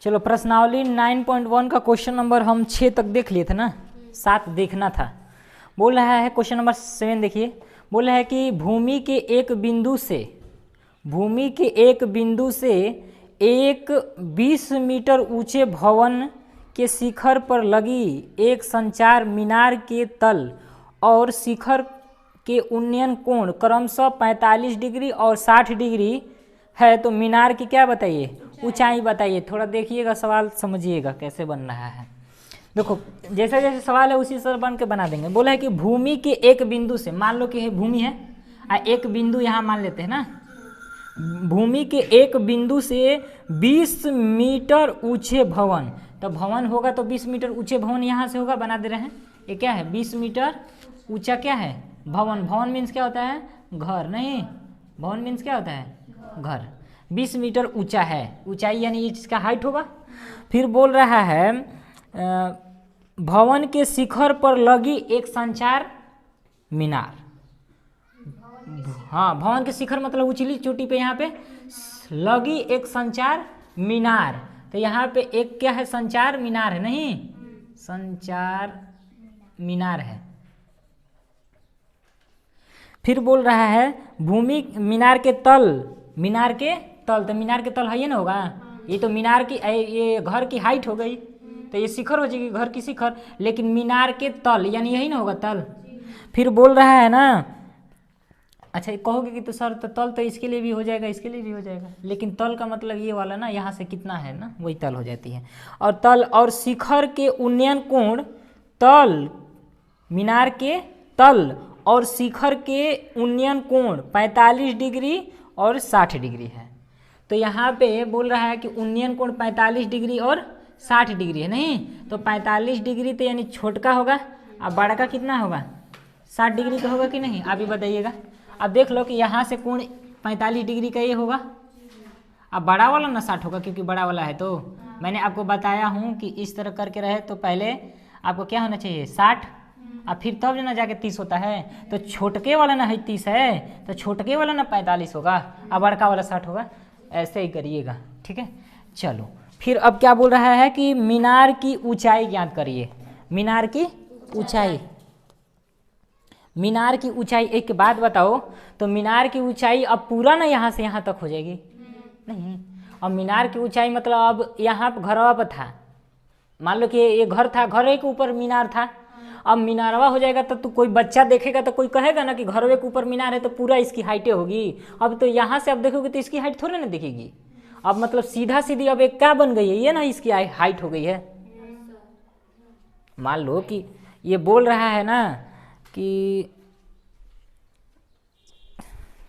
चलो प्रश्नावली 9.1 का क्वेश्चन नंबर हम 6 तक देख लिए थे ना, 7 देखना था। बोल रहा है क्वेश्चन नंबर 7 देखिए, बोल रहा है कि भूमि के एक बिंदु से एक 20 मीटर ऊंचे भवन के शिखर पर लगी एक संचार मीनार के तल और शिखर के उन्नयन कोण क्रमशः 45 डिग्री और 60 डिग्री है, तो मीनार की क्या बताइए, ऊंचाई बताइए। थोड़ा देखिएगा, सवाल समझिएगा कैसे बन रहा है। देखो जैसे जैसे सवाल है उसी तरह बन के बना देंगे। बोला है कि भूमि के एक बिंदु से, मान लो कि भूमि है एक बिंदु यहाँ मान लेते हैं ना, भूमि के एक बिंदु से 20 मीटर ऊंचे भवन, तो भवन होगा तो 20 मीटर ऊंचे भवन यहाँ से होगा, बना दे रहे हैं। ये क्या है, 20 मीटर ऊंचा क्या है, भवन। भवन मीन्स क्या होता है, घर। नहीं, भवन मीन्स क्या होता है, घर। 20 मीटर ऊंचा है, ऊंचाई यानी ये चीज़ का हाइट होगा। फिर बोल रहा है भवन के शिखर पर लगी एक संचार मीनार। हाँ, भवन के शिखर मतलब उचली चोटी पे यहाँ पे लगी एक संचार मीनार, तो यहाँ पे एक क्या है, संचार मीनार है। नहीं, संचार मीनार है। फिर बोल रहा है भूमि मीनार के तल, तो मीनार के तल है ये ना होगा, ये तो मीनार की, ये घर की हाइट हो गई, तो ये शिखर हो जाएगी, घर की शिखर। लेकिन मीनार के तल यानी यही ना होगा, तल। फिर बोल रहा है ना, अच्छा कहोगे कि तो सर तो तल तो इसके लिए भी हो जाएगा, इसके लिए भी हो जाएगा, लेकिन तल का मतलब ये वाला ना, यहाँ से कितना है ना, वही तल हो जाती है। और तल और शिखर के उन्नयन कोण, तल मीनार के तल और शिखर के उन्नयन कोण 45 डिग्री और 60 डिग्री है। तो यहाँ पे बोल रहा है कि उन्नयन कोण 45 डिग्री और 60 डिग्री है। नहीं, तो 45 डिग्री तो यानी छोटका होगा, अब बड़ा का कितना होगा, 60 डिग्री का होगा कि नहीं, आप ही बताइएगा। अब देख लो कि यहाँ से कोण 45 डिग्री का ये होगा, अब बड़ा वाला ना 60 होगा, क्योंकि बड़ा वाला है। तो मैंने आपको बताया हूँ कि इस तरह करके रहे तो पहले आपको क्या होना चाहिए, 60, और फिर तब ना जाके 30 होता है। तो छोटके वाला ना है 30 है, तो छोटके वाला ना 45 होगा, और बड़का वाला 60 होगा। ऐसे ही करिएगा, ठीक है। चलो फिर अब क्या बोल रहा है कि मीनार की ऊंचाई ज्ञात करिए। मीनार की ऊंचाई, मीनार की ऊंचाई एक बात बताओ, तो मीनार की ऊंचाई अब पूरा ना यहाँ से यहाँ तक हो जाएगी, नहीं। अब मीनार की ऊंचाई मतलब अब यहाँ घरवा पर था, मान लो कि ये घर था, घर के ऊपर मीनार था, अब मीनारवा हो जाएगा तो कोई बच्चा देखेगा तो कोई कहेगा ना कि घरवे के ऊपर मीनार है तो पूरा इसकी हाइटें होगी। अब तो यहाँ से अब देखोगे तो इसकी हाइट थोड़ी ना दिखेगी, अब मतलब सीधा सीधी अब एक क्या बन गई है, ये ना इसकी हाइट हो गई है। मान लो कि ये बोल रहा है ना कि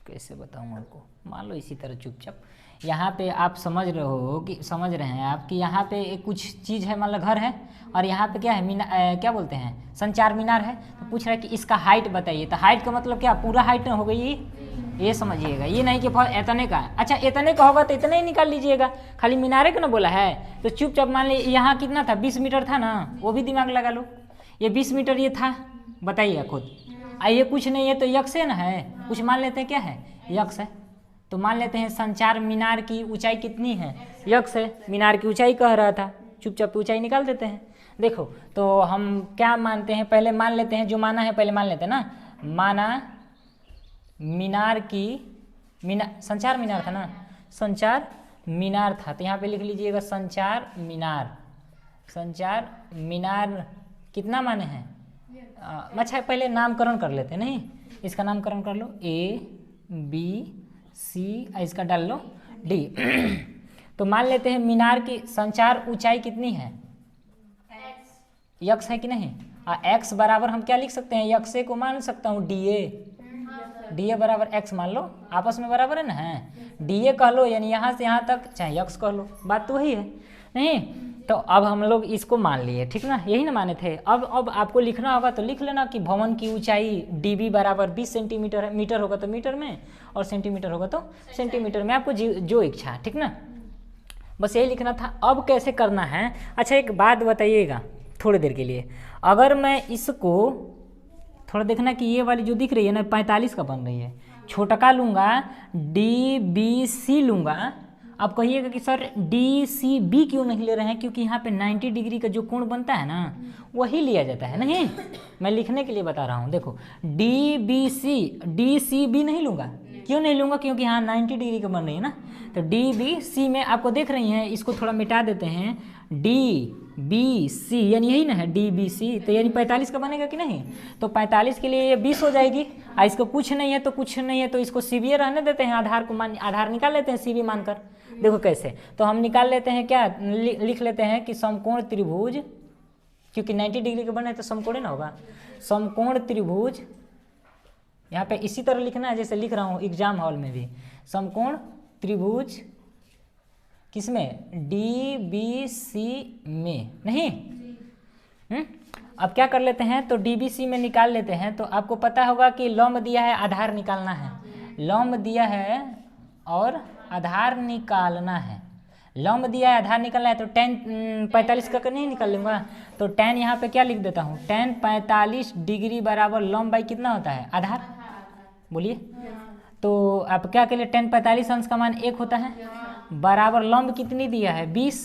कैसे बताऊँ आपको, मान लो इसी तरह चुपचाप यहाँ पे आप समझ रहे हैं आप कि यहाँ पे एक कुछ चीज़ है, मान लो घर है, और यहाँ पे क्या है, क्या बोलते हैं, संचार मीनार है। तो पूछ रहा है कि इसका हाइट बताइए, तो हाइट का मतलब क्या, पूरा हाइट हो गई, ये समझिएगा। ये नहीं कि इतने का, अच्छा इतने का होगा तो इतने ही निकाल लीजिएगा, खाली मीनारे का ना बोला है। तो चुपचाप मान लीजिए यहाँ कितना था, 20 मीटर था ना, वो भी दिमाग लगा लो, ये 20 मीटर ये था, बताइए खुद। ये कुछ नहीं है तो यक्स है ना, है कुछ मान लेते हैं, क्या है, यक्स है। तो मान लेते हैं संचार मीनार की ऊंचाई कितनी है, यक्स है। मीनार की ऊंचाई कह रहा था, चुपचाप ऊंचाई निकाल देते हैं। देखो तो हम क्या मानते हैं, पहले मान लेते हैं, जो माना है पहले मान लेते हैं ना। माना मीनार की, संचार मीनार था ना, संचार मीनार था, तो यहाँ पे लिख लीजिएगा संचार मीनार। संचार मीनार कितना माने हैं, अच्छा पहले नामकरण कर लेते हैं, नहीं इसका नामकरण कर लो, ABC, इसका डाल लो D। तो मान लेते हैं मीनार की संचार ऊंचाई कितनी है, यक्स है कि नहीं। x बराबर हम क्या लिख सकते हैं, यक्स को मान सकता हूँ DA बराबर x मान लो, आपस में बराबर है ना, है DA कह लो, यानी यहाँ से यहाँ तक चाहे यक्स कह लो, बात तो वही है। नहीं तो अब हम लोग इसको मान लिए, ठीक ना, यही ना माने थे। अब आपको लिखना होगा तो लिख लेना कि भवन की ऊंचाई DB बराबर 20 सेंटीमीटर है, मीटर होगा तो मीटर में, और सेंटीमीटर होगा तो सेंटीमीटर में, आपको जो इच्छा, ठीक ना, बस यही लिखना था। अब कैसे करना है, अच्छा एक बात बताइएगा थोड़ी देर के लिए, अगर मैं इसको थोड़ा देखना कि ये वाली जो दिख रही है ना 45 का बन रही है, छोटा का लूँगा DBC लूँगा, आप कहिएगा कि सर डी सी बी क्यों नहीं ले रहे हैं, क्योंकि यहाँ पे 90 डिग्री का जो कोण बनता है ना वही लिया जाता है। नहीं, मैं लिखने के लिए बता रहा हूँ। देखो D B C, D C B नहीं लूँगा। क्यों नहीं लूँगा? क्योंकि यहाँ 90 डिग्री का बन रही है ना। तो डी बी सी में आपको देख रही हैं, इसको थोड़ा मिटा देते हैं। डी बी सी यानी यही ना है डी बी सी, तो यानी 45 का बनेगा कि नहीं? तो 45 के लिए ये 20 हो जाएगी। इसको कुछ नहीं है तो कुछ नहीं है, तो इसको सी बी रहने देते हैं, आधार को मान, आधार निकाल लेते हैं सी बी मानकर। देखो कैसे, तो हम निकाल लेते हैं क्या, लिख लेते हैं कि समकोण त्रिभुज, क्योंकि 90 डिग्री का बना है तो समकोण ना होगा। समकोण त्रिभुज, यहाँ पे इसी तरह लिखना है जैसे लिख रहा हूँ एग्जाम हॉल में भी। समकोण त्रिभुज किसमें? डी बी सी में, नहीं? अब क्या कर लेते हैं, तो डी बी सी में निकाल लेते हैं। तो आपको पता होगा कि लंब दिया है, आधार निकालना है। लंब दिया है और आधार निकालना है। लंब दिया है, आधार निकालना है, तो tan 45 का नहीं निकाल लूँगा। तो tan यहाँ पे क्या लिख देता हूँ, tan 45 डिग्री बराबर लंब बाई कितना होता है? आधार। बोलिए, तो आप क्या के लिए tan 45 अंश का मान 1 होता है, बराबर लंब कितनी दिया है? 20,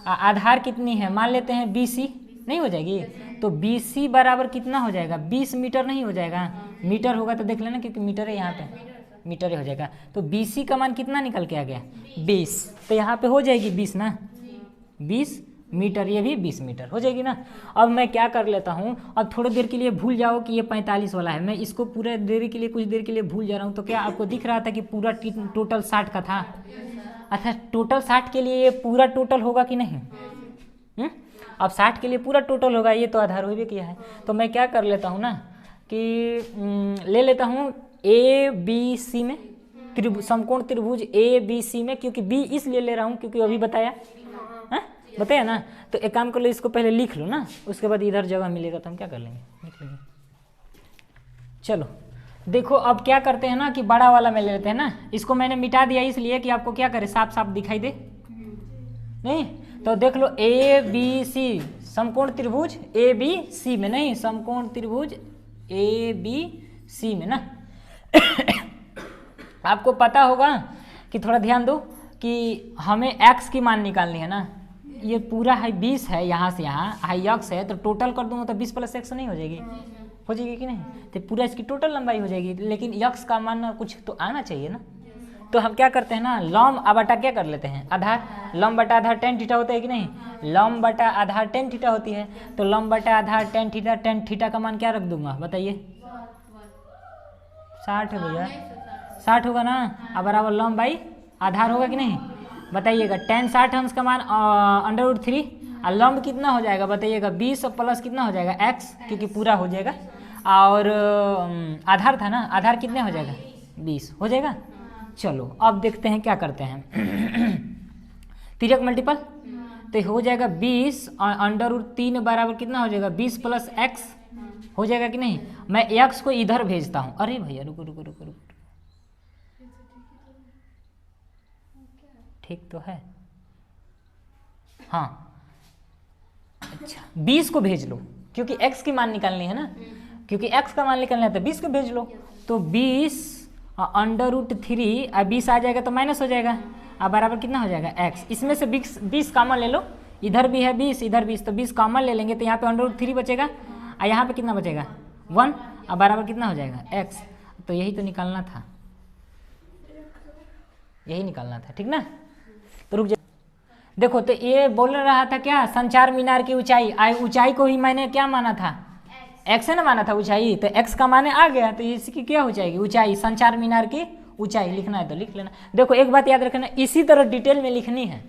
आधार कितनी है मान लेते हैं BC, नहीं हो जाएगी? तो BC बराबर कितना हो जाएगा? 20 मीटर नहीं हो जाएगा? मीटर होगा तो देख लेना, क्योंकि मीटर है यहाँ पे, मीटर ही हो जाएगा। तो BC का मान कितना निकल के आ गया? 20। तो यहाँ पे हो जाएगी 20 ना, 20 मीटर, ये भी 20 मीटर हो जाएगी ना। अब मैं क्या कर लेता हूँ, अब थोड़ी देर के लिए भूल जाओ कि ये 45 वाला है, मैं इसको पूरे देर के लिए, कुछ देर के लिए भूल जा रहा हूँ। तो क्या आपको दिख रहा था कि पूरा टोटल 60 का था? अच्छा, टोटल 60 के लिए ये पूरा टोटल होगा कि नहीं? अब 60 के लिए पूरा टोटल होगा, ये तो आधार हो भी किया है। तो मैं क्या कर लेता हूँ ना कि ले लेता हूँ ए बी सी में, समकोण त्रिभुज ए बी सी में, क्योंकि बी इसलिए ले रहा हूँ क्योंकि अभी बताया, बताया ना। तो एक काम कर लो, इसको पहले लिख लो ना, उसके बाद इधर जगह मिलेगा तो हम क्या कर लेंगे, लिख लेंगे। चलो देखो, अब क्या करते हैं ना कि बड़ा वाला में ले लेते हैं ना। इसको मैंने मिटा दिया इसलिए कि आपको क्या करे, साफ साफ दिखाई दे। नहीं तो देख लो ए बी सी, समकोण त्रिभुज ए बी सी में, नहीं समकोण त्रिभुज ए बी सी में ना। आपको पता होगा कि थोड़ा ध्यान दो कि हमें x की मान निकालनी है ना। ये पूरा है 20 है, यहाँ से यहाँ हाई x है, तो टोटल कर दूंगा तो 20 + x नहीं हो जाएगी? हो जाएगी कि नहीं? तो पूरा इसकी टोटल लंबाई हो जाएगी, लेकिन x का मान कुछ तो आना चाहिए ना। तो हम क्या करते हैं ना, लंब बटा क्या कर लेते हैं, आधार। लंब बटा आधार tan थीटा होता है कि नहीं? लंब बटा आधार tan थीटा होती है। तो लंब बटा आधार tan थीटा का मान क्या रख दूंगा बताइए? 60 है भैया, 60 होगा ना। अब बराबर लंब बाई आधार होगा कि नहीं? बताइएगा। tan 60 अंश का मान √3, और लंब कितना हो जाएगा बताइएगा? 20 प्लस कितना हो जाएगा x, क्योंकि पूरा हो जाएगा। और आधार था ना, आधार कितने हो जाएगा? 20 हो जाएगा। चलो अब देखते हैं क्या करते हैं। तिर्यक मल्टीपल तो हो जाएगा 20 √3 बराबर कितना हो जाएगा? 20 + x हो जाएगा कि नहीं? मैं x को इधर भेजता हूँ। अरे भैया रुको रुको रुको रुको, ठीक तो है? हाँ अच्छा, 20 को भेज लो, क्योंकि x की मान निकालनी है ना। क्योंकि x का मान निकालना है तो 20 को भेज लो। तो 20 √3, अब 20 आ जाएगा तो माइनस हो जाएगा, अब बराबर कितना हो जाएगा? x। इसमें से 20 कॉमन ले लो, इधर भी है 20 इधर 20, तो 20 कॉमन ले लेंगे तो यहाँ पे √3 बचेगा, और यहाँ पे कितना बचेगा? 1, अब बराबर कितना हो जाएगा? x। तो यही तो निकालना था, यही निकालना था, ठीक ना। तो रुक जाओ, देखो तो ये बोल रहा था क्या, संचार मीनार की ऊंचाई, ऊंचाई को ही मैंने क्या माना था? x है ना माना था ऊंचाई, तो x का माने आ गया, तो इसकी क्या हो जाएगी? ऊंचाई। संचार मीनार की ऊंचाई लिखना है तो लिख लेना। देखो एक बात याद रखना, इसी तरह डिटेल में लिखनी है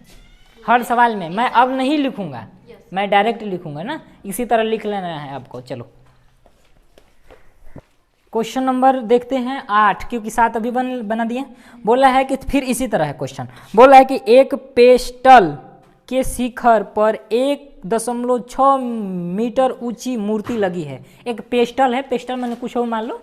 हर सवाल में। मैं अब नहीं लिखूंगा, मैं डायरेक्ट लिखूंगा ना, इसी तरह लिख लेना है आपको। चलो क्वेश्चन नंबर देखते हैं 8, क्योंकि 7 अभी बना दिए। बोला है कि फिर इसी तरह है क्वेश्चन, बोला है कि एक पेस्टल के शिखर पर 1.6 मीटर ऊंची मूर्ति लगी है। एक पेस्टल है, पेस्टल मैंने कुछ और मान लो,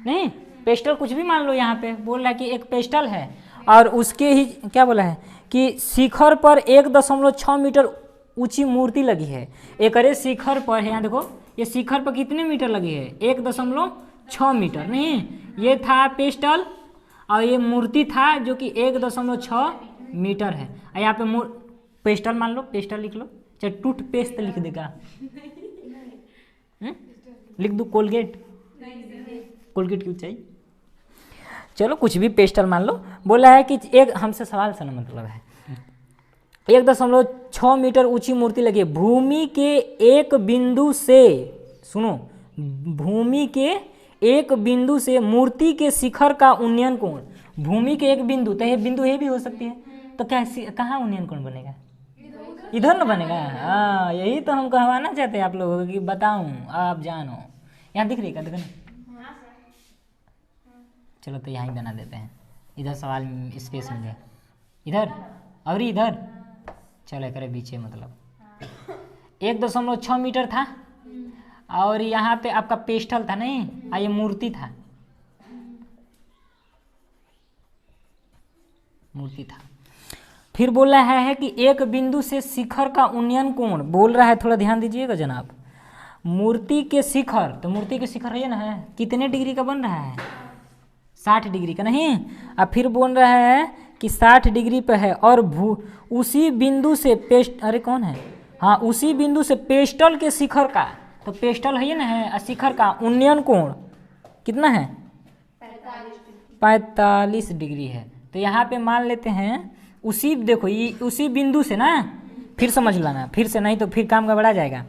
नहीं पेस्टल कुछ भी मान लो। यहाँ पे बोल रहा है कि एक पेस्टल है और उसके ही क्या बोला है कि शिखर पर 1.6 मीटर ऊंची मूर्ति लगी है। एक अरे शिखर पर है, यहाँ देखो ये शिखर पर कितने मीटर लगी है? 1.6 मीटर। नहीं, ये था पेस्टल और ये मूर्ति था जो कि 1.6 मीटर है। और यहाँ पे पेस्टल मान लो, पेस्टल लिख लो, चाहे टूथपेस्ट लिख देगा, लिख दो कोलगेट, कोलगेट की ऊंचाई, चलो कुछ भी पेस्टल मान लो। बोला है कि एक, हमसे सवाल से मतलब है, 1.6 मीटर ऊंची मूर्ति लगी भूमि के एक बिंदु से, सुनो, भूमि के एक बिंदु से मूर्ति के शिखर का उन्नयन कोण, भूमि के एक बिंदु, तो ये बिंदु ये भी हो सकती है, तो क्या कहाँ उन्नयन कोण बनेगा? इधर ना बनेगा। हाँ, यही तो हम कहवाना चाहते हैं आप लोगों को कि बताऊं आप जानो। यहाँ दिख रही, देखो ना, चलो तो यहाँ ही बना देते हैं, इधर सवाल स्पेस मिल जाए, इधर और इधर, चलो करे बीचे, मतलब 1.6 मीटर था, और यहाँ पे आपका पेस्टल था नहीं, ये मूर्ति था, मूर्ति था। फिर बोल रहा है कि एक बिंदु से शिखर का उन्नयन कोण, बोल रहा है, थोड़ा ध्यान दीजिएगा जनाब, मूर्ति के शिखर, तो मूर्ति के शिखर है ना, है कितने डिग्री का बन रहा है? 60 डिग्री का नहीं। अब फिर बोल रहा है कि 60 डिग्री पे है, और उसी बिंदु से अरे कौन है, हाँ, उसी बिंदु से पेस्टल के शिखर का, तो पेस्टल है ना, है शिखर का उन्नयन कोण कितना है? 45 डिग्री है। तो यहाँ पे मान लेते हैं उसी, देखो ये उसी बिंदु से ना, फिर समझ लाना, फिर से नहीं तो फिर काम गड़बड़ा जाएगा।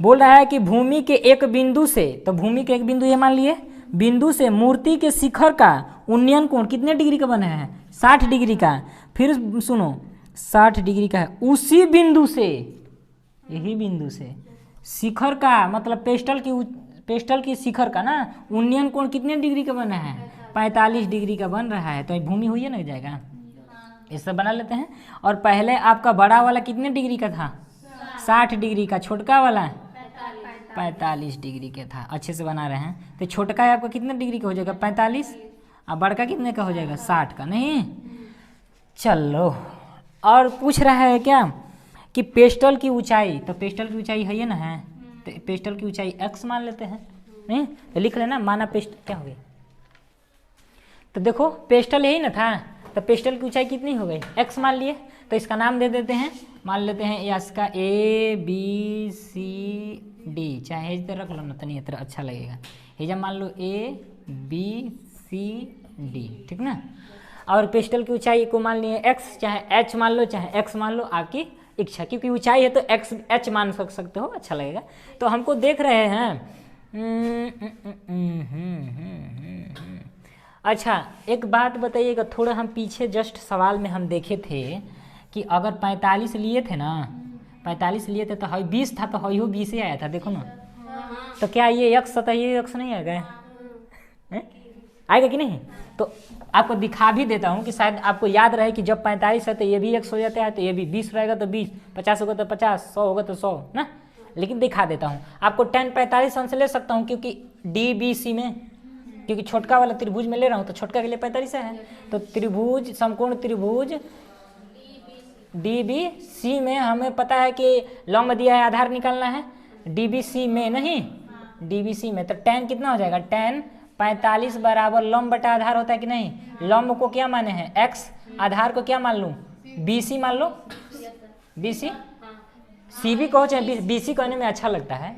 बोल रहा है कि भूमि के एक बिंदु से, तो भूमि के एक बिंदु ये मान लिए, बिंदु से मूर्ति के शिखर का उन्नयन कोण कितने डिग्री का बना है? 60 डिग्री का। फिर सुनो, 60 डिग्री का है, उसी बिंदु से, यही बिंदु से शिखर का, मतलब पेस्टल की शिखर का ना उन्नयन कोण कितने डिग्री का बना है? 45 डिग्री का बन रहा है। तो भूमि हुई है ना जाएगा, इससे बना लेते हैं। और पहले आपका बड़ा वाला कितने डिग्री का था? 60 डिग्री का। छोटका वाला 45 डिग्री का था। अच्छे से बना रहे हैं। तो छोटका आपका कितने डिग्री का हो जाएगा? 45। और बड़का कितने का हो जाएगा? 60 का। नहीं, चलो और पूछ रहा है क्या कि पेस्टल की ऊंचाई, तो पेस्टल की ऊंचाई है ना, है तो पेस्टल की ऊंचाई x मान लेते हैं। नहीं तो लिख लेना, माना पेस्ट क्या हो गई, तो देखो पेस्टल यही ना था, तो पेस्टल की ऊंचाई कितनी हो गई? x मान लिए। तो इसका नाम दे देते हैं, मान लेते हैं या इसका ABCD, चाहे इस तरह रख लो ना, तो नहीं तरह अच्छा लगेगा। ये जब मान लो ABCD, ठीक ना। और पेस्टल की ऊंचाई को मान लिए x, चाहे h मान लो चाहे x मान लो, आपकी इच्छा, क्योंकि ऊंचाई है तो x h मान सकते हो, अच्छा लगेगा। तो हमको देख रहे हैं अच्छा एक बात बताइएगा, थोड़ा हम पीछे जस्ट सवाल में हम देखे थे कि अगर 45 लिए थे ना, 45 लिए थे तो 20 था, तो हो 20 ही आया था, देखो ना। तो क्या ये x था, ये x नहीं आएगा? आएगा कि नहीं? तो आपको दिखा भी देता हूँ कि शायद आपको याद रहे कि जब 45 है तो ये भी x हो जाता है, तो ये भी 20 रहेगा तो 20, 50 होगा तो 50, 100 होगा तो 100 ना। लेकिन दिखा देता हूँ आपको, tan 45 अंश ले सकता हूँ क्योंकि DBC में, क्योंकि छोटका वाला त्रिभुज में ले रहा हूँ तो छोटका के लिए 45 है। तो त्रिभुज, समकोण त्रिभुज DBC में हमें पता है कि लंब दिया है, आधार निकालना है। DBC में नहीं, DBC में, तो tan कितना हो जाएगा? tan 45 बराबर लंब बटा आधार होता है कि नहीं? लंब को क्या माने हैं? x, आधार को क्या मान लूँ? BC मान लो, BC, CB कहो चाहे BC कहने में अच्छा लगता है,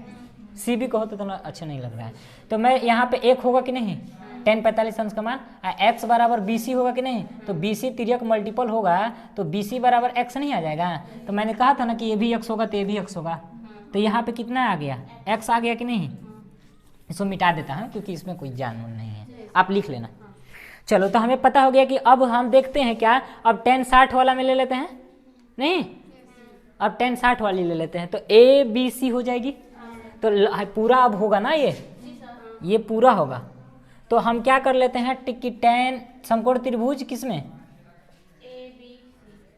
CB कहो तो थोड़ा अच्छा नहीं लग रहा है। तो मैं यहाँ पे 1 होगा कि नहीं? tan 45 अंश का मान, x बराबर BC होगा कि नहीं? तो BC तिर्यक मल्टीपल होगा तो BC बराबर x नहीं आ जाएगा? तो मैंने कहा था ना कि ये भी x होगा तो ये भी x होगा। तो यहाँ पे कितना आ गया? x आ गया कि नहीं? इसको मिटा देता हूँ क्योंकि इसमें कोई जानवर नहीं है, आप लिख लेना। चलो तो हमें पता हो गया कि अब हम देखते हैं क्या, अब tan 60 वाला में ले लेते हैं, नहीं अब tan 60 वाली ले लेते हैं, तो ABC हो जाएगी। तो पूरा अब होगा ना, ये पूरा होगा। तो हम क्या कर लेते हैं कि tan समकोण त्रिभुज किसमें?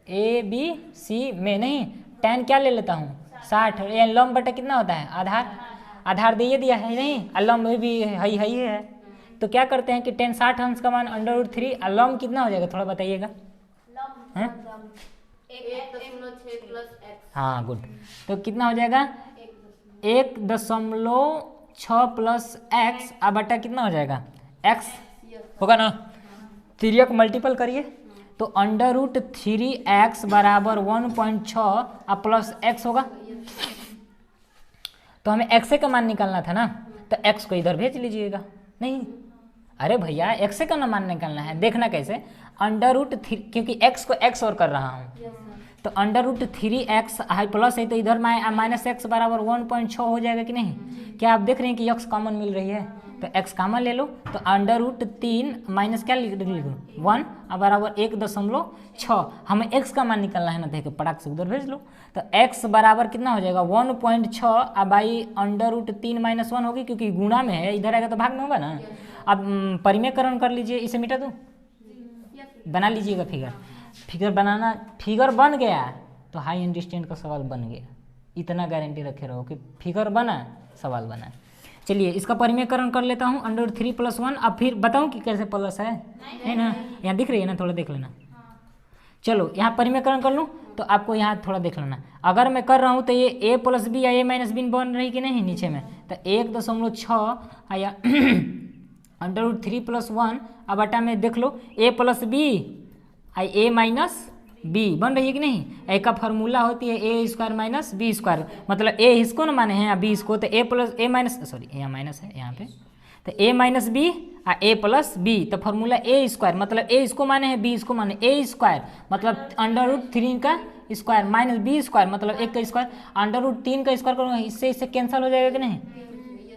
ABC में, नहीं tan क्या ले लेता हूँ? 60। ये लंब बटा कितना होता है? आधार, आधार दे दिया है नहीं, लंब में भी है। तो क्या करते हैं कि tan 60 अंश का मान √3, लंब कितना हो जाएगा थोड़ा बताइएगा? हाँ गुड। तो कितना हो जाएगा? 1.6 प्लस x बटा कितना हो जाएगा? x होगा ना। तिर्यक मल्टीपल करिए तो अंडर रूट 3x बराबर 1.6 अब प्लस x होगा। तो हमें x का मान निकालना था ना, तो x को इधर भेज लीजिएगा। नहीं, अरे भैया x का ना मान निकालना है, देखना कैसे, अंडर रूट 3, क्योंकि x को x और कर रहा हूँ, तो under root 3x high plus है तो इधर माइनस एक्स बराबर 1.6 हो जाएगा कि नहीं। क्या आप देख रहे हैं कि x कॉमन मिल रही है, तो x कॉमन ले लो, तो अंडर रूट 3 माइनस क्या लिख लूँ 1 बराबर 1.6। हमें x का मान निकालना है ना, देख पटाख से उधर भेज लो। तो x बराबर कितना हो जाएगा 1.6 अब बाई अंडर रूट 3 माइनस 1 होगी, क्योंकि गुणा में है, इधर आएगा तो भाग में होगा ना। अब परिमेयकरण कर लीजिए, इसे मिटा दो, बना लीजिएगा फिगर बनाना, फिगर बन गया तो हाई एंड डिस्टेंट का सवाल बन गया, इतना गारंटी रखे रहो कि फिगर बना सवाल बना। चलिए इसका परिमेयकरण कर लेता हूँ, अंडर 3 + 1। अब फिर बताऊँ कि कैसे प्लस है, नहीं ना, यहाँ दिख रही है ना, थोड़ा देख लेना। चलो यहाँ परिमेयकरण कर लूँ तो आपको यहाँ थोड़ा देख लेना। अगर मैं कर रहा हूँ तो ये a + b या a - b बन रही कि नहीं नीचे में, तो 1.6 आया अंडर रूट 3 + 1 अब बटा में देख लो a + b a - b बन रही है कि नहीं। a का फॉर्मूला होती है a² - b², मतलब a इसको ना माने हैं या b इसको, तो यहाँ माइनस है यहाँ पे, तो a - b a + b, तो फॉर्मूला a², मतलब a इसको माने हैं b इसको माने a², मतलब अंडर रूट 3 का स्क्वायर माइनस b², मतलब 1 का स्क्वायर, अंडर रूट 3 का स्क्वायर करो, इससे कैंसिल हो जाएगा कि नहीं।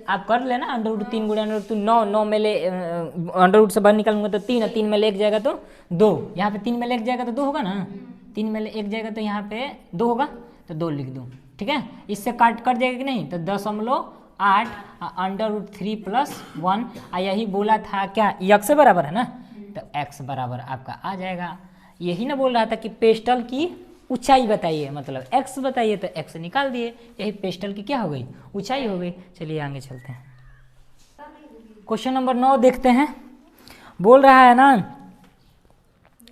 आप कर लेना, अंडर रूट 3 गुणा अंडर रूट 9 में ले अंडर रूट से बाहर निकालूंगा तो 3, 3 में ले 1 जाएगा तो 2, यहाँ पे 3 में ले 1 जाएगा तो 2 होगा ना, 3 में ले 1 जाएगा तो यहाँ पे 2 होगा, तो 2 लिख दूँ, ठीक है। इससे काट कट जाएगा कि नहीं, तो 0.8 अंडर रूट 3 + 1, यही बोला था क्या, x से बराबर है ना, तो x बराबर आपका आ जाएगा। यही ना बोल रहा था कि पेस्टल की ऊंचाई बताइए, मतलब x बताइए, तो x निकाल दिए, यही पेस्टल की क्या हो गई, ऊंचाई हो गई। चलिए आगे चलते हैं, क्वेश्चन नंबर 9 देखते हैं। बोल रहा है ना,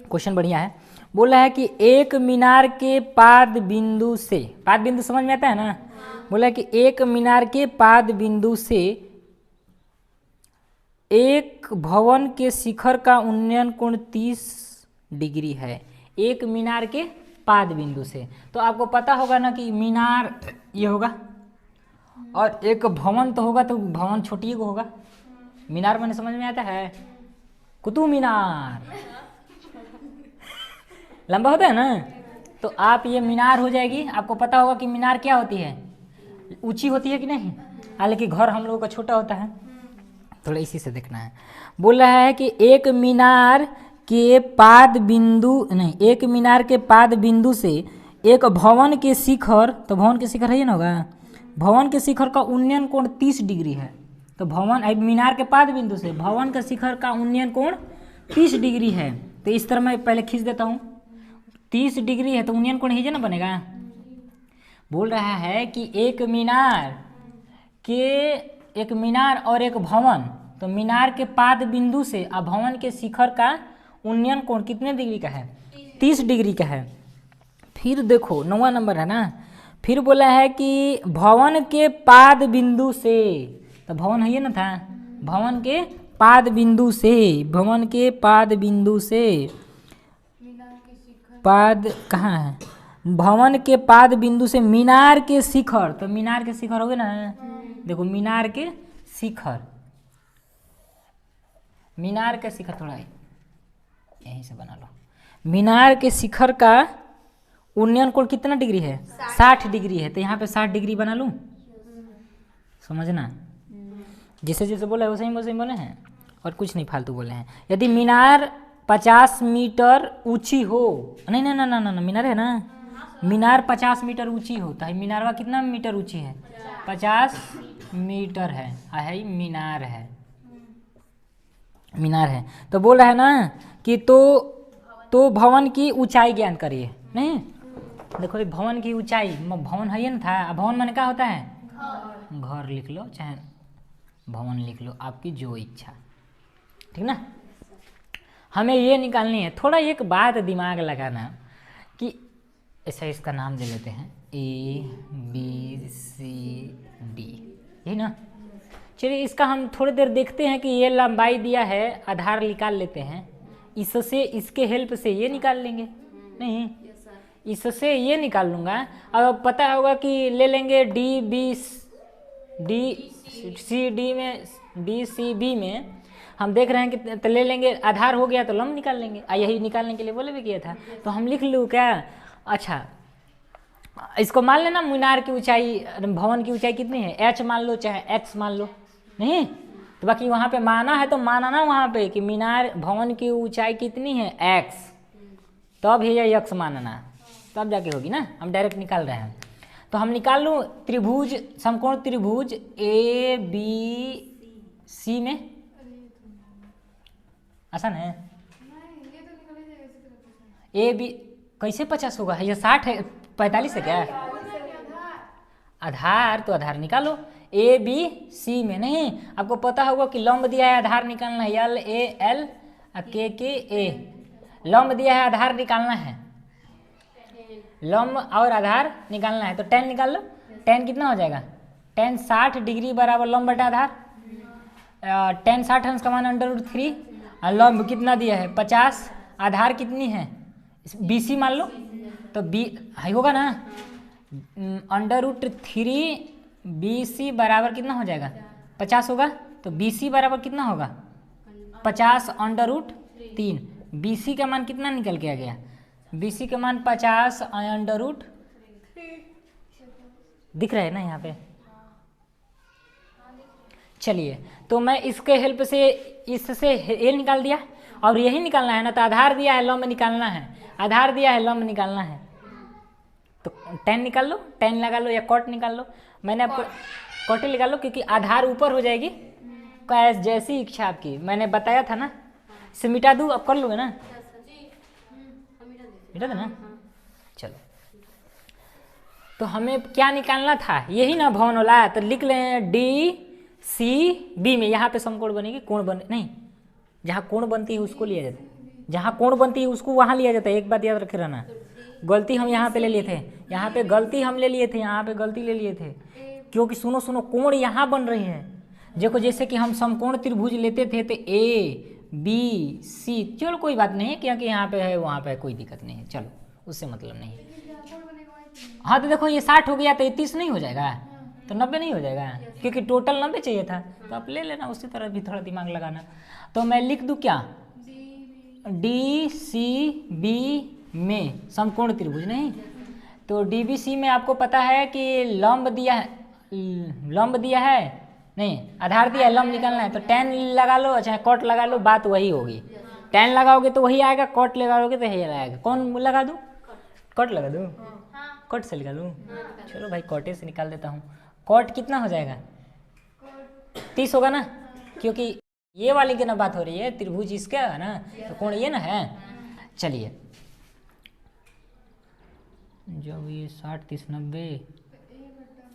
क्वेश्चन बढ़िया है, बोल रहा है कि एक मीनार के पाद बिंदु से, पाद बिंदु समझ में आता है ना, बोला है कि एक मीनार के पाद बिंदु से एक भवन के शिखर का उन्नयन कोण 30 डिग्री है। एक मीनार के पाद बिंदु से, तो आपको पता होगा ना कि मीनार ये होगा और एक भवन तो होगा, तो भवन छोटी को होगा। मीनार मैंने समझ में आता है, कुतुब मीनार लंबा होता है ना, तो आप ये मीनार हो जाएगी। आपको पता होगा कि मीनार क्या होती है, ऊंची होती है कि नहीं, हालांकि घर हम लोगों का छोटा होता है, थोड़ा इसी से देखना है। बोल रहा है कि एक मीनार के पाद बिंदु नहीं, एक मीनार के पाद बिंदु से एक भवन के शिखर, तो भवन के शिखर है ये ना होगा, भवन के शिखर का उन्नयन कोण 30 डिग्री है। तो भवन मीनार के पाद बिंदु से भवन के शिखर का उन्नयन कोण 30 डिग्री है। तो इस तरह मैं पहले खींच देता हूँ, 30 डिग्री है तो उन्नयन कोण ही ना बनेगा। बोल रहा है कि एक मीनार और एक भवन, तो मीनार के पाद बिंदु से और भवन के शिखर का उन्नयन कोण कितने डिग्री का है, 30 डिग्री का है। फिर देखो 9वां नंबर है ना, फिर बोला है कि भवन के पाद बिंदु से, तो भवन है ये ना था, भवन के पाद बिंदु से, भवन के पाद बिंदु से, पाद कहाँ है, भवन के पाद बिंदु से मीनार के शिखर, तो मीनार के शिखर हो गए ना, देखो मीनार के शिखर, मीनार के शिखर थोड़ा यहीं से बना लो, मीनार के शिखर का उन्नयन कोण कितना डिग्री है, 60 डिग्री है। तो यहाँ पे 60 डिग्री बना लूँ, समझना, जिसे जैसे बोला है वैसे ही बोले हैं, और कुछ नहीं फालतू बोले हैं। यदि मीनार 50 मीटर ऊंची हो, नहीं ना ना ना ना, मीनार है ना, मीनार 50 मीटर ऊंची हो, तो मीनारवा कितना मीटर ऊंची है, 50 मीटर है, है मीनार है, मीनार है। तो बोल रहा है ना कि तो भवन की ऊंचाई ज्ञान करिए। नहीं देखो ये भवन की ऊंचाई, भवन है ना था, भवन माने क्या होता है, घर लिख लो चाहे भवन लिख लो, आपकी जो इच्छा, ठीक ना। हमें ये निकालनी है, थोड़ा एक बात दिमाग लगाना कि ऐसा इसका नाम दे लेते हैं ABCD, यही ना। चलिए इसका हम थोड़ी देर देखते हैं कि ये लंबाई दिया है, आधार निकाल लेते हैं, इससे इसके हेल्प से ये निकाल लेंगे, नहीं इससे ये निकाल लूँगा। अब पता होगा कि ले लेंगे D B D C D में डी सी बी में हम देख रहे हैं कि तो ले लेंगे, आधार हो गया तो लंब निकाल लेंगे। यही निकालने के लिए बोले भी किया था, तो हम लिख लूँ क्या? अच्छा इसको मान लेना मीनार की ऊंचाई, भवन की ऊंचाई कितनी है? h मान लो चाहे x मान लो, नहीं तो बाकी वहाँ पे माना है तो माना ना वहाँ पे कि मीनार भवन की ऊंचाई कितनी है x, तब है या x मानना, तब जाके होगी ना। हम डायरेक्ट निकाल रहे हैं तो हम निकाल लूँ त्रिभुज, समकोण त्रिभुज ए बी सी में। आसान है? ए बी कैसे 50 होगा? ये 60 है, 45 है क्या? आधार तो आधार निकालो ए बी सी में। नहीं आपको पता होगा कि लंब दिया है, आधार निकालना है, एल ए एल के ए, लंब दिया है, आधार निकालना है, लंब और आधार निकालना है। तो tan निकाल लो, tan कितना हो जाएगा? tan 60 डिग्री बराबर लंब बटा आधार, tan 60 अंश का मान √3 और लंब कितना दिया है 50, आधार कितनी है BC मान लो, तो बी होगा ना √3 BC बराबर कितना हो जाएगा 50 होगा, तो BC बराबर कितना होगा 50 √3। BC का मान कितना निकल के आ गया? BC का मान 50 √3 दिख रहा है ना यहाँ पे। चलिए तो मैं इसके हेल्प से इससे ए निकाल दिया, और यही निकालना है ना, तो आधार दिया है लंब निकालना है, आधार दिया है लंब निकालना है, तो tan निकाल लो, tan लगा लो या cot निकाल लो। मैंने आपको cot निकाल लो क्योंकि आधार ऊपर हो जाएगी, जैसी इच्छा आपकी, मैंने बताया था ना। इसे मिटा दूँ, अब कर लोगे ना? मिटा दो ना। चलो तो हमें क्या निकालना था? यही ना भवन वाला, तो लिख लें डी सी बी में। यहाँ पे समकोण बनेगी, कोण बने नहीं, जहाँ कोण बनती है उसको लिया जाता है, जहाँ कोण बनती है उसको वहाँ लिया जाता है। एक बात याद रखे रहना, गलती हम यहाँ पे ले लिए थे, यहाँ पे गलती हम ले लिए थे, यहाँ पे गलती ले लिए थे, क्योंकि सुनो सुनो कोण यहाँ बन रही है। देखो जैसे कि हम समकोण त्रिभुज लेते थे तो ए बी सी, चलो कोई बात नहीं, क्योंकि यहाँ पे है वहाँ पे कोई दिक्कत नहीं है, चलो उससे मतलब नहीं है। हाँ तो देखो ये 60 हो गया तो ये 30 नहीं हो जाएगा, तो 90 नहीं हो जाएगा, क्योंकि टोटल 90 चाहिए था, तो आप ले लेना, उसी तरह भी थोड़ा दिमाग लगाना। तो मैं लिख दूँ क्या? डी सी बी में समकोण त्रिभुज, नहीं तो डी बी सी में आपको पता है कि लंब दिया है, लंब दिया है नहीं आधार दिया है, लंब निकालना है, तो tan लगा लो चाहे cot लगा लो, बात वही होगी। tan लगाओगे तो वही आएगा, cot लगाओगे तो यही आएगा। कौन लगा दूँ? cot लगा दूँ? cot से निकालूँ? चलो भाई cot से निकाल देता हूँ। cot कितना हो जाएगा? 30 होगा ना, क्योंकि ये वाली की ना बात हो रही है, त्रिभुज इसका है ना, तो कोण ये ना है। चलिए जब ये 60 30 90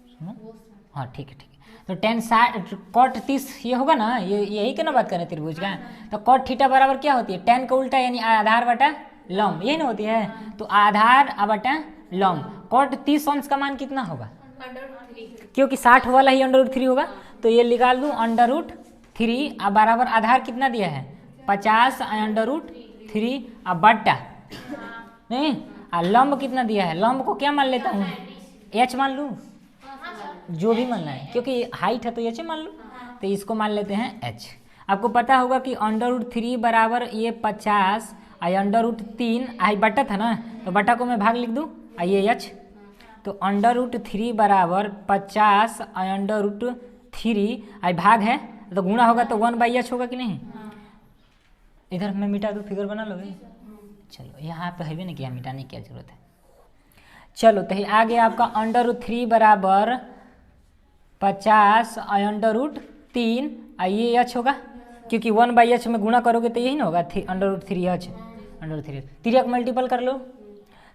सुनो, हाँ ठीक है ठीक है, तो tan 60 cot 30 ये होगा ना, ये यही के ना बात करें त्रिभुज का। तो cot थीटा बराबर क्या होती है? tan का उल्टा यानी आधार बटा लंब, यही ना होती है। तो आधार बटा लंब, cot 30 अंश का मान कितना होगा? क्योंकि 60 वाला ही √3 होगा, तो ये निकाल दूँ √3 अब बराबर आधार कितना दिया है 50 √3 अब बट्टा नहीं, लंब कितना दिया है? लंब को क्या मान लेता हूँ? h मान लूँ, जो भी मानना है, क्योंकि हाइट है तो h मान लो, तो इसको मान लेते हैं h। आपको पता होगा कि √3 बराबर ये 50 √3 आई बटा था ना, तो बटा को मैं भाग लिख दूँ, ये h, तो √3 बराबर 50 √3 आई भाग है, तो गुणा होगा तो 1/h होगा कि नहीं? इधर मैं मिटा दूँ, फिगर बना लोगे? चलो यहाँ पे है भी नहीं, क्या मिटाने की क्या जरूरत है। चलो तो आ गया आपका √3 बराबर 50 √3 ये h होगा, क्योंकि 1/h में गुणा करोगे तो यही ना होगा, √3h √3 तिरक मल्टीपल कर लो।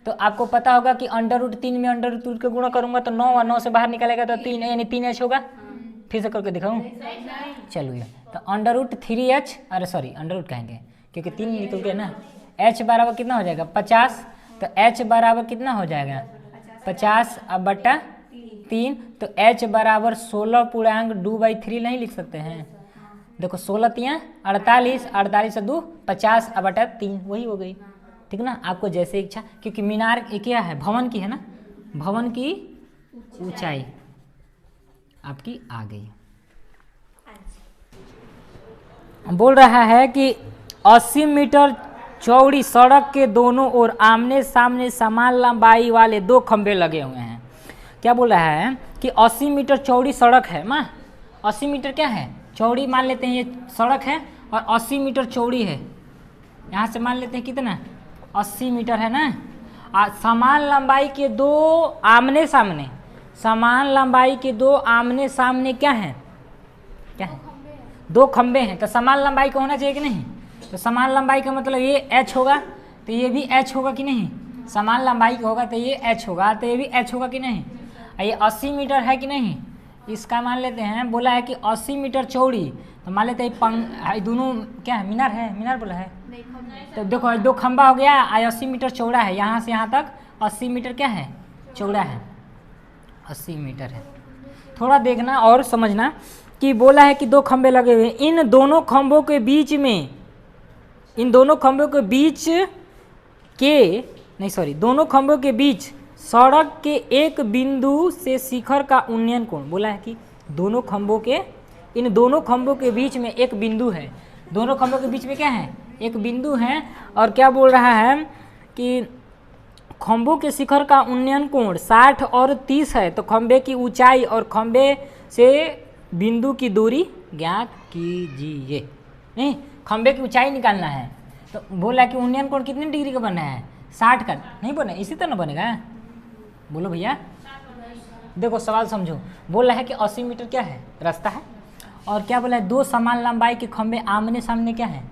तो आपको पता होगा कि √3 में √3 के गुणा करूंगा तो 9 और 9 से बाहर निकलेगा तो 3 यानी 3h होगा। फिर से करके दिखाऊं? चलो ये तो √3h, अरे सॉरी √ कहेंगे क्योंकि 3 निकल गया ना। h बराबर कितना हो जाएगा 50, तो h बराबर कितना हो जाएगा 50 अब बटा 3, तो h बराबर 16.2/3 नहीं लिख सकते हैं? देखो 16 तियाँ 48, 48 से 2 50 अब बटा 3 वही हो गई, ठीक ना। आपको जैसे इच्छा, क्योंकि मीनार ये क्या है, भवन की है ना, भवन की ऊंचाई आपकी आ गई। बोल रहा है कि 80 मीटर चौड़ी सड़क के दोनों ओर आमने सामने समान लंबाई वाले 2 खंभे लगे हुए हैं। क्या बोल रहा है कि 80 मीटर चौड़ी सड़क है माँ, 80 मीटर क्या है चौड़ी, मान लेते हैं ये सड़क है और 80 मीटर चौड़ी है, यहाँ से मान लेते हैं कितना 80 मीटर है ना। समान लंबाई के 2 आमने सामने, समान लंबाई के 2 आमने सामने क्या है, क्या है 2 खंबे हैं, तो समान लंबाई का होना चाहिए कि नहीं। तो समान लंबाई का मतलब ये h होगा, तो ये भी h होगा कि नहीं, समान लंबाई का होगा तो ये h होगा, तो ये भी h होगा कि नहीं। ये 80 मीटर है कि नहीं, इसका मान लेते हैं, बोला है कि 80 मीटर चौड़ी, तो मान लेते हैं दोनों क्या है, मीनार है, मीनार बोला है, तो देखो 2 खंबा हो गया, 80 मीटर चौड़ा है, यहाँ से यहाँ तक 80 मीटर क्या है चौड़ा है, 80 मीटर है। थोड़ा देखना और समझना कि बोला है कि 2 खंबे लगे हुए, इन दोनों खंभों के बीच में, इन दोनों खंभों के बीच के नहीं सॉरी दोनों खंभों के बीच सड़क के एक बिंदु से शिखर का उन्नयन कोण, बोला है कि दोनों खंभों के, इन दोनों खंभों के बीच में एक बिंदु है, दोनों खंभों के बीच में क्या है एक बिंदु है। और क्या बोल रहा है कि खंभों के शिखर का उन्नयन कोण 60 और 30 है, तो खंभे की ऊंचाई और खंभे से बिंदु की दूरी ज्ञात कीजिए। नहीं, खंभे की ऊंचाई निकालना है, तो बोला कि उन्नयन कोण कितने डिग्री का बनना है 60 का, नहीं बने इसी तरह बनेगा, बोलो भैया। देखो सवाल समझो, बोल रहा है कि 80 मीटर क्या है रास्ता है, और क्या बोला है 2 समान लंबाई के खंभे आमने सामने क्या है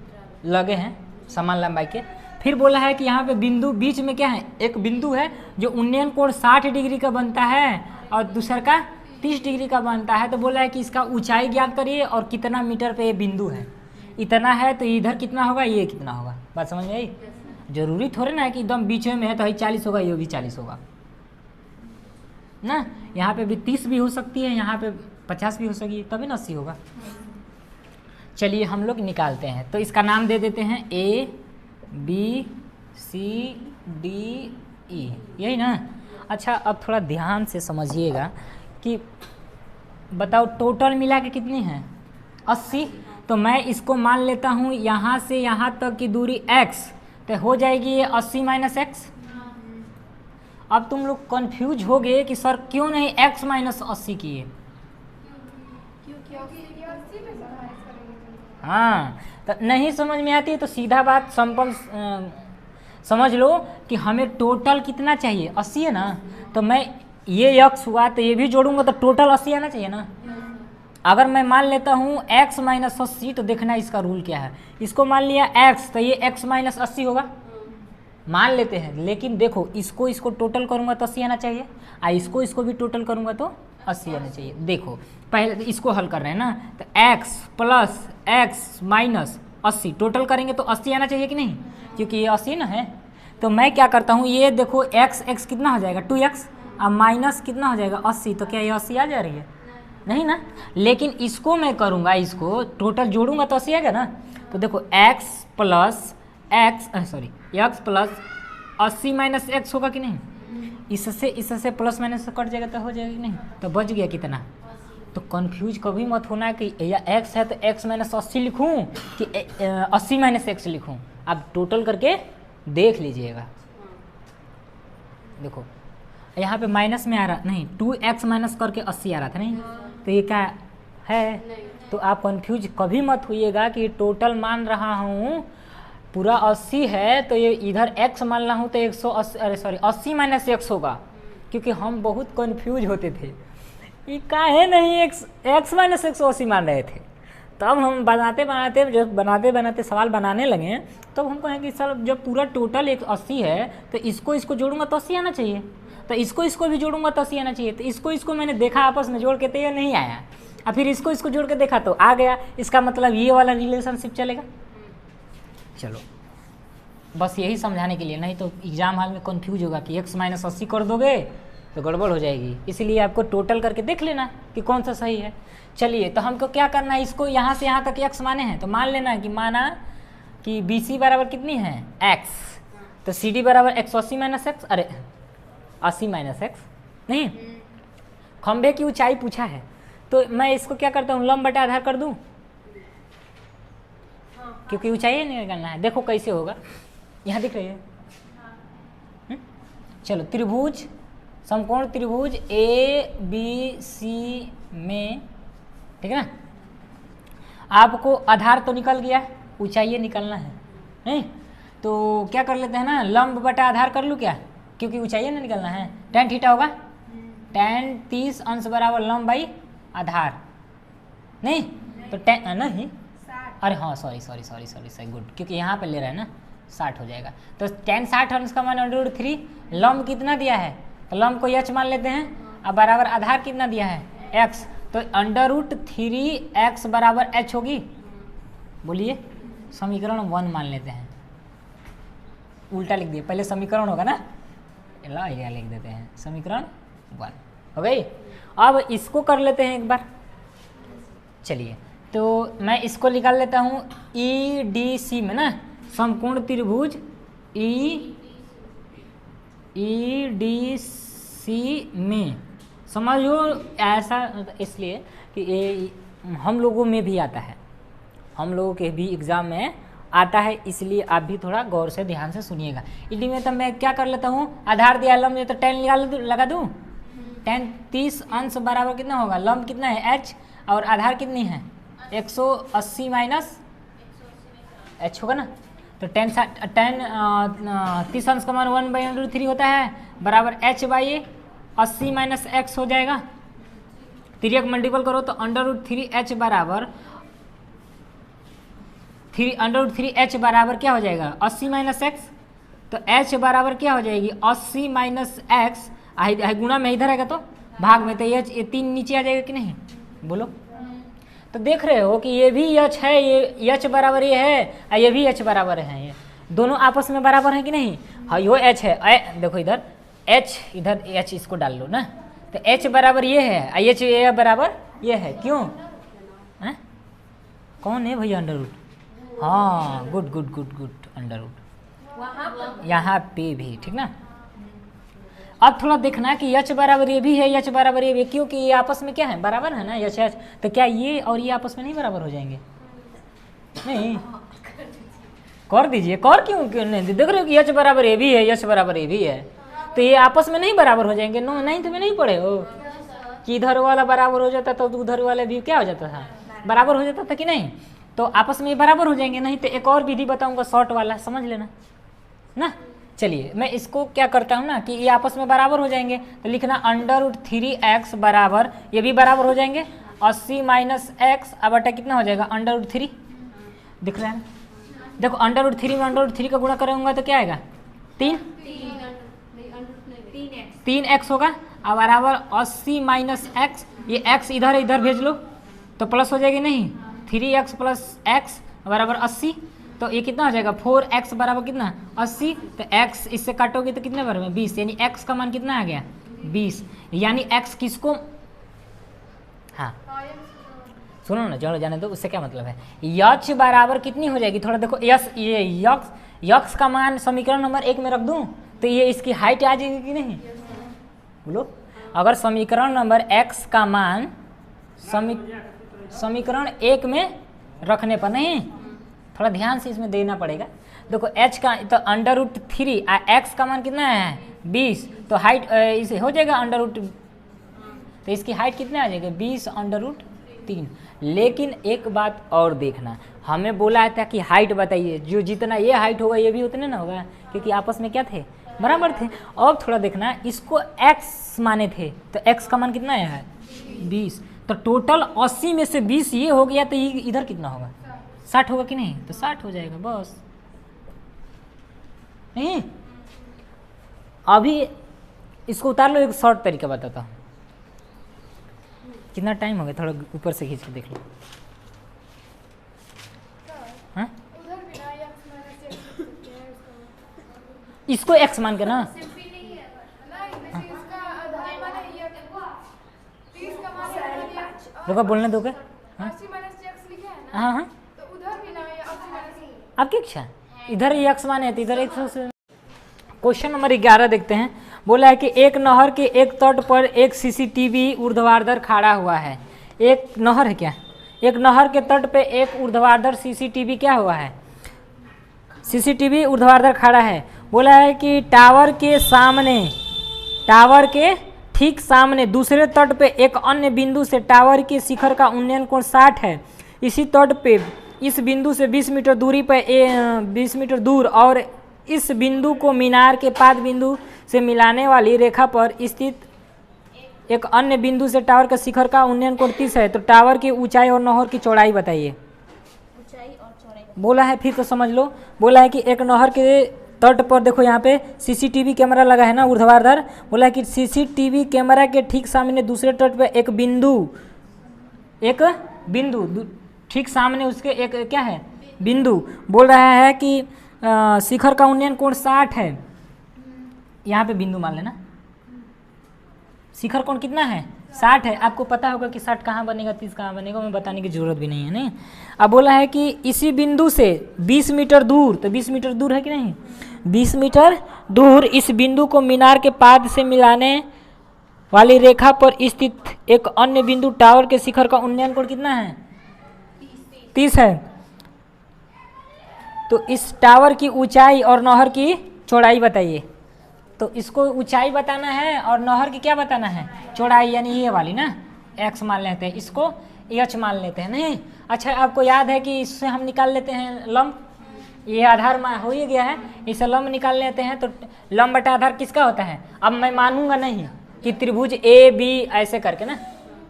लगे हैं समान लंबाई के। फिर बोला है कि यहाँ पे बिंदु बीच में क्या है एक बिंदु है जो उन्नयन कोण 60 डिग्री का बनता है और दूसरा का 30 डिग्री का बनता है। तो बोला है कि इसका ऊंचाई ज्ञात करिए और कितना मीटर पे ये बिंदु है, इतना है तो इधर कितना होगा ये कितना होगा। बात समझ में आई। जरूरी थोड़े ना है कि एकदम बीच में है तो ये 40 होगा ये भी 40 होगा ना, यहाँ पे भी 30 भी हो सकती है, यहाँ पे 50 भी हो सकती है, तभी ना 80 होगा। चलिए हम लोग निकालते हैं, तो इसका नाम दे देते हैं A B C D E, यही ना। अच्छा अब थोड़ा ध्यान से समझिएगा कि बताओ टोटल मिला के कितनी है 80, तो मैं इसको मान लेता हूँ यहाँ से यहाँ तक की दूरी x, तो हो जाएगी ये 80 माइनस एक्स। अब तुम लोग कंफ्यूज हो गए कि सर क्यों नहीं x माइनस 80 किए। हाँ, तो नहीं समझ में आती है तो सीधा बात सिंपल समझ लो कि हमें टोटल कितना चाहिए 80 है ना, तो मैं ये x हुआ तो ये भी जोड़ूंगा तो टोटल 80 आना चाहिए ना। अगर मैं मान लेता हूँ x माइनस 80, तो देखना इसका रूल क्या है, इसको मान लिया x तो ये x माइनस 80 होगा, मान लेते हैं। लेकिन देखो इसको टोटल करूंगा तो 80 आना चाहिए, इसको भी टोटल करूंगा तो 80 आना चाहिए। देखो पहले इसको हल कर रहे हैं ना, तो x plus x minus 80 total करेंगे तो 80 आना चाहिए कि नहीं, क्योंकि ये 80 ना है। तो मैं क्या करता हूँ, ये देखो x कितना हो जाएगा 2x और माइनस कितना हो जाएगा 80, तो क्या ये 80 आ जा रही है नहीं ना। लेकिन इसको मैं करूँगा, इसको टोटल जोड़ूंगा तो 80 आएगा ना। तो देखो x प्लस 80 माइनस एक्स होगा कि नहीं, इससे प्लस माइनस कट जाएगा तो हो जाएगा कि नहीं, तो बच गया कितना। तो कंफ्यूज कभी मत होना कि या x है तो x माइनस 80 लिखूँ कि 80 माइनस एक्स लिखूँ। आप टोटल करके देख लीजिएगा। देखो यहाँ पे माइनस में आ रहा नहीं, 2x माइनस करके 80 आ रहा था नहीं, तो ये क्या है। तो आप कंफ्यूज कभी मत होइएगा कि टोटल मान रहा हूँ पूरा 80 है तो ये इधर x मान रहा हूँ तो 80 माइनस एक्स होगा, क्योंकि हम बहुत कंफ्यूज होते थे ये काहे नहीं x माइनस 180 मान रहे थे। तब हम जब बनाते सवाल बनाने लगे तब हम कहें कि सर जब पूरा टोटल 80 है तो इसको जोड़ूंगा तो 80 आना चाहिए, तो इसको भी जोड़ूंगा तो 80 आना चाहिए। तो इसको मैंने देखा आपस में जोड़ के तो ये नहीं आया, और फिर इसको जोड़ के देखा तो आ गया। इसका मतलब ये वाला रिलेशनशिप चलेगा। चलो बस यही समझाने के लिए, नहीं तो एग्जाम हॉल में कंफ्यूज होगा कि x माइनस 80 कर दोगे तो गड़बड़ हो जाएगी, इसीलिए आपको टोटल करके देख लेना कि कौन सा सही है। चलिए तो हमको क्या करना है, इसको यहाँ से यहाँ तक x माने हैं तो मान लेना कि माना कि BC बराबर कितनी है x, तो CD बराबर 180 माइनस एक्स, अरे 80 माइनस एक्स नहीं, खंभे की ऊंचाई पूछा है तो मैं इसको क्या करता हूँ लंब बटा आधार कर दूँ, क्योंकि ऊंचाई नहीं निकालना है। देखो कैसे होगा, यहाँ दिख रही है। चलो त्रिभुज, समकोण त्रिभुज ABC में, ठीक है ना, आपको आधार तो निकल गया, ऊंचाई निकलना है नहीं, तो क्या कर लेते हैं ना, लंब बटा आधार कर लूँ क्या, क्योंकि ऊंचाई ना निकलना है। tan थीटा होगा tan 30 अंश बराबर लंब बाई आधार, नहीं तो tan नहीं, अरे हाँ सॉरी गुड, क्योंकि यहाँ पे ले रहा है ना 60 हो जाएगा, तो tan 60 अंश का मान √3, लंब कितना दिया है तो लंब को h मान लेते हैं, अब बराबर आधार कितना दिया है x, तो √3x बराबर h होगी। बोलिए समीकरण 1 मान लेते हैं, उल्टा लिख दिए, पहले समीकरण होगा ना, या लिख देते हैं समीकरण 1 हो गई। अब इसको कर लेते हैं एक बार, चलिए तो मैं इसको निकाल लेता हूँ EDC में ना, समकोण त्रिभुज EDC में, समझो ऐसा इसलिए कि ये हम लोगों में भी आता है, हम लोगों के भी एग्ज़ाम में आता है, इसलिए आप भी थोड़ा गौर से ध्यान से सुनिएगा। इसी में तो मैं क्या कर लेता हूँ, आधार दिया लंब तो tan लगा दूँ, tan 30 अंश बराबर कितना होगा, लंब कितना है h और आधार कितनी है 180 माइनस h होगा ना, तो tan 30 अंश का मान 1/√3 होता है बराबर h बाई 80 माइनस x हो जाएगा, तिर्यक मल्टीपल करो तो √3h बराबर √3h बराबर क्या हो जाएगा 80 माइनस एक्स, तो h बराबर क्या हो जाएगी 80 माइनस एक्स, गुणा में इधर आएगा तो भाग में, तो ये 3 नीचे आ जाएगा कि नहीं, बोलो। तो देख रहे हो कि ये भी h है, ये h बराबर ये है और ये भी h बराबर है, ये दोनों आपस में बराबर है कि नहीं, हाँ यो h है, देखो इधर h, इधर h, इसको डाल लो ना, तो h बराबर ये है, h ये बराबर ये है, क्यों है? कौन है भैया अंडर रूट, हाँ गुड अंडर रूट यहाँ पे भी, ठीक ना। अब थोड़ा देखना कि h बराबर ये भी है, h बराबर ये भी, क्योंकि ये आपस में क्या है बराबर है ना h, तो क्या ये और ये आपस में नहीं बराबर हो जाएंगे, नहीं कर दीजिए, कर क्यों नहीं, देख रहे हो कि h बराबर ये भी है, h बराबर ये भी है, तो ये आपस में नहीं बराबर हो जाएंगे। 9th में नहीं पढ़े हो कि इधर वाला बराबर हो जाता तो उधर वाला भी क्या हो जाता था, बराबर हो जाता था कि नहीं, तो आपस में बराबर हो जाएंगे। नहीं तो एक और विधि बताऊंगा शॉर्ट वाला, समझ लेना ना। चलिए मैं इसको क्या करता हूँ ना कि ये आपस में बराबर हो जाएंगे, तो लिखना √3x बराबर, ये भी बराबर हो जाएंगे 80 माइनस एक्स, अब बटा कितना हो जाएगा √3, दिख रहा है, देखो √3 में √3 का गुणा करूँगा तो क्या आएगा 3x होगा, अब बराबर 80 माइनस एक्स, ये x इधर भेज लो तो प्लस हो जाएगी, नहीं 3x प्लस x बराबर 80, तो ये कितना हो जाएगा 4x बराबर कितना 80, तो x इससे काटोगे तो कितने बराबर 20, यानी x का मान कितना आ गया 20, यानी x किसको, हाँ सुनो ना, चलो जाने दो, उससे क्या मतलब है, h बराबर कितनी हो जाएगी, थोड़ा देखो ये यक्स का मान समीकरण नंबर 1 में रख दूं तो ये इसकी हाइट आ जाएगी कि नहीं, बोलो। अगर समीकरण नंबर x का मान समीकरण 1 में रखने पर, नहीं थोड़ा ध्यान से इसमें देना पड़ेगा, देखो h का तो √3 x का मान कितना है 20, तो हाइट इसे हो जाएगा √, तो इसकी हाइट कितना आ जाएगा 20√3। लेकिन एक बात और देखना, हमें बोला था कि हाइट बताइए, जो जितना ये हाइट होगा ये भी उतने ना होगा, क्योंकि आपस में क्या थे बराबर थे। और थोड़ा देखना, इसको x माने थे तो x का मान कितना है 20, तो टोटल 80 में से 20 ये हो गया, तो इधर कितना होगा 60 होगा कि नहीं, तो 60 हो जाएगा बस। नहीं अभी इसको उतार लो, एक शॉर्ट तरीका बताता हूँ। कितना टाइम हो गया, थोड़ा ऊपर से खींच के देख लो। हाँ इसको x मान के ना, रुको बोलने दो क्या? हाँ हाँ हाँ, तो उधर भी ना ये आपकी इच्छा, इधर ही x मान है तो इधर 100 से। क्वेश्चन नंबर 11 देखते हैं। बोला है कि एक नहर के एक तट पर एक सीसीटीवी ऊर्ध्वाधर खड़ा हुआ है। एक नहर है क्या? एक नहर के तट पे एक ऊर्ध्वाधर सीसीटीवी क्या हुआ है? सीसीटीवी ऊर्ध्वाधर खड़ा है। बोला है कि टावर के ठीक सामने दूसरे तट पे एक अन्य बिंदु से टावर के शिखर का उन्नयन कोण 60 है। इसी तट पे इस बिंदु से 20 मीटर दूरी पर 20 मीटर दूर और इस बिंदु को मीनार के पाद बिंदु से मिलाने वाली रेखा पर स्थित एक अन्य बिंदु से टावर के शिखर का उन्नयन कोण 30 है। तो टावर की ऊंचाई और नहर की चौड़ाई बताइए। ऊंचाई और चौड़ाई बोला है, फिर तो समझ लो। बोला है कि एक नहर के तट पर देखो यहाँ पे सीसीटीवी कैमरा लगा है ना ऊर्ध्वाधर। बोला है कि सीसीटीवी कैमरा के ठीक सामने दूसरे तट पर एक बिंदु ठीक सामने उसके एक क्या है बिंदु। बोल रहा है कि शिखर का उन्नयन कोण 60 है। यहाँ पे बिंदु मान लेना। शिखर कोण कितना है? 60 है। आपको पता होगा कि 60 कहाँ बनेगा, 30 कहाँ बनेगा, मैं बताने की जरूरत भी नहीं है नहीं। अब बोला है कि इसी बिंदु से 20 मीटर दूर, तो 20 मीटर दूर है कि नहीं, 20 मीटर दूर इस बिंदु को मीनार के पाद से मिलाने वाली रेखा पर स्थित एक अन्य बिंदु टावर के शिखर का उन्नयन कोण कितना है? 30 है। तो इस टावर की ऊंचाई और नहर की चौड़ाई बताइए। तो इसको ऊंचाई बताना है और नहर की क्या बताना है? चौड़ाई, यानी ये वाली ना x मान लेते हैं, इसको h मान लेते हैं नहीं। अच्छा, आपको याद है कि इससे हम निकाल लेते हैं लंब। ये आधार हो ही गया है, इसे लंब निकाल लेते हैं। तो लंब बटा आधार किसका होता है? अब मैं मानूंगा नहीं कि त्रिभुज ए बी ऐसे करके ना,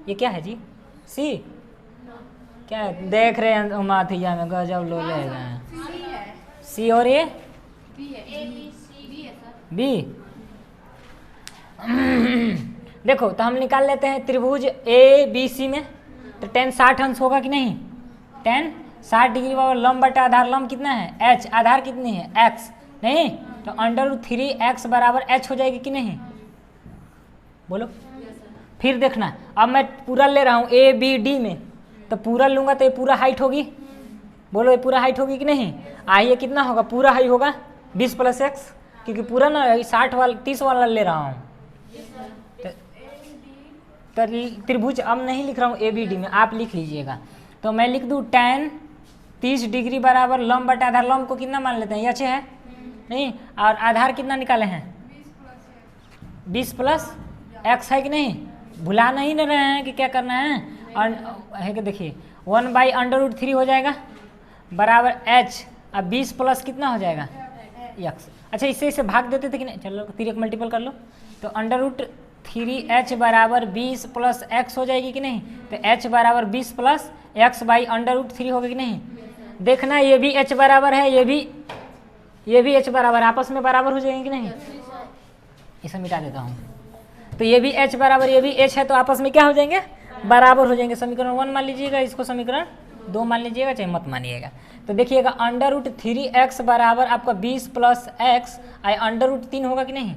ये क्या है जी? सी क्या है? देख रहे हैं माथिया में गजब लो ले रहे हैं। सी और ए बी। देखो तो हम निकाल लेते हैं त्रिभुज ए बी सी में। तो tan 60 अंश होगा कि नहीं? tan 60 डिग्री बराबर लंब बटा आधार। लंब कितना है? h। आधार कितनी है? x नहीं। तो √3x बराबर h हो जाएगी कि नहीं? बोलो। फिर देखना, अब मैं पूरा ले रहा हूँ ए बी डी में, तो पूरा लूंगा तो ये पूरा हाइट होगी। बोलो, ये पूरा हाइट होगी कि नहीं? ये कितना होगा? पूरा हाइट होगा 20 + x, क्योंकि पूरा ना 60 वाला 30 वाला ले रहा हूँ। तो त्रिभुज अब नहीं लिख रहा हूँ ए बी डी में, आप लिख लीजिएगा। तो मैं लिख दूँ tan 30 डिग्री बराबर लंब बटा आधार। लंब को कितना मान लेते हैं? h है नहीं, और आधार कितना निकाले हैं? 20 + x है कि नहीं? भुला नहीं रहे हैं कि क्या करना है? है कि देखिए 1/√3 हो जाएगा बराबर h। अब 20 प्लस कितना हो जाएगा? x। अच्छा, इसे भाग देते थे कि नहीं? चलो 3 मल्टीपल कर लो। तो √3h बराबर 20 + x हो जाएगी कि नहीं? तो h बराबर 20 + x/√3 होगा कि नहीं? देखना, ये भी h बराबर है, ये भी h बराबर, आपस में बराबर हो जाएंगे कि नहीं? इसे मिटा देता हूँ। तो ये भी h बराबर, ये भी h है, तो आपस में क्या हो जाएंगे? बराबर हो जाएंगे। समीकरण 1 मान लीजिएगा, इसको समीकरण 2 मान लीजिएगा, चाहे मत मानिएगा। तो देखिएगा √3x बराबर आपका 20 + x √3 होगा कि नहीं?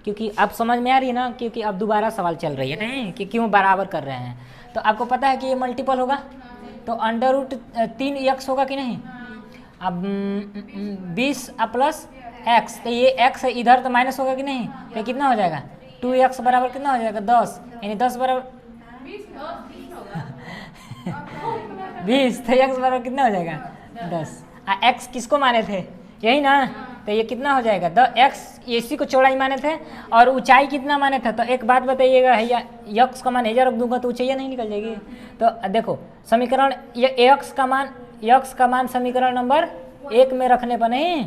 क्योंकि आप समझ में आ रही है ना, क्योंकि अब दोबारा सवाल चल रही है नहीं कि क्यों बराबर कर रहे हैं। तो आपको पता है कि ये मल्टीपल होगा, तो √3x होगा कि नहीं? अब 20 + x, तो ये x है इधर, तो माइनस होगा कि नहीं? तो कितना हो जाएगा? 2x बराबर कितना हो जाएगा? 10, यानी 10 बराबर 20, तो x बराबर कितना हो जाएगा? 10। x किसको माने थे? यही ना। तो ये कितना हो जाएगा? x इसी को चौड़ाई माने थे, और ऊंचाई कितना माने थे? तो एक बात बताइएगा, x का मान इधर रख दूंगा तो ऊंचाई नहीं निकल जाएगी। तो देखो समीकरण x का मान समीकरण नंबर 1 में रखने पर नहीं,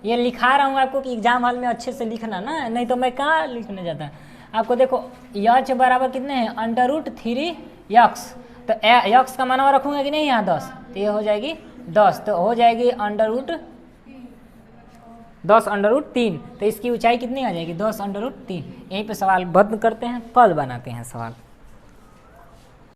ये लिखा रहा हूँ आपको कि एग्जाम हॉल में अच्छे से लिखना ना, नहीं तो मैं कहाँ लिखने जाता। आपको देखो h बराबर कितने हैं? √3x। तो x का मान रखूंगा कि नहीं यहाँ 10, तो ये हो जाएगी 10, तो हो जाएगी √10√3। तो इसकी ऊंचाई कितनी आ जाएगी? 10√3। यहीं पे सवाल बंद करते हैं, कल बनाते हैं सवाल।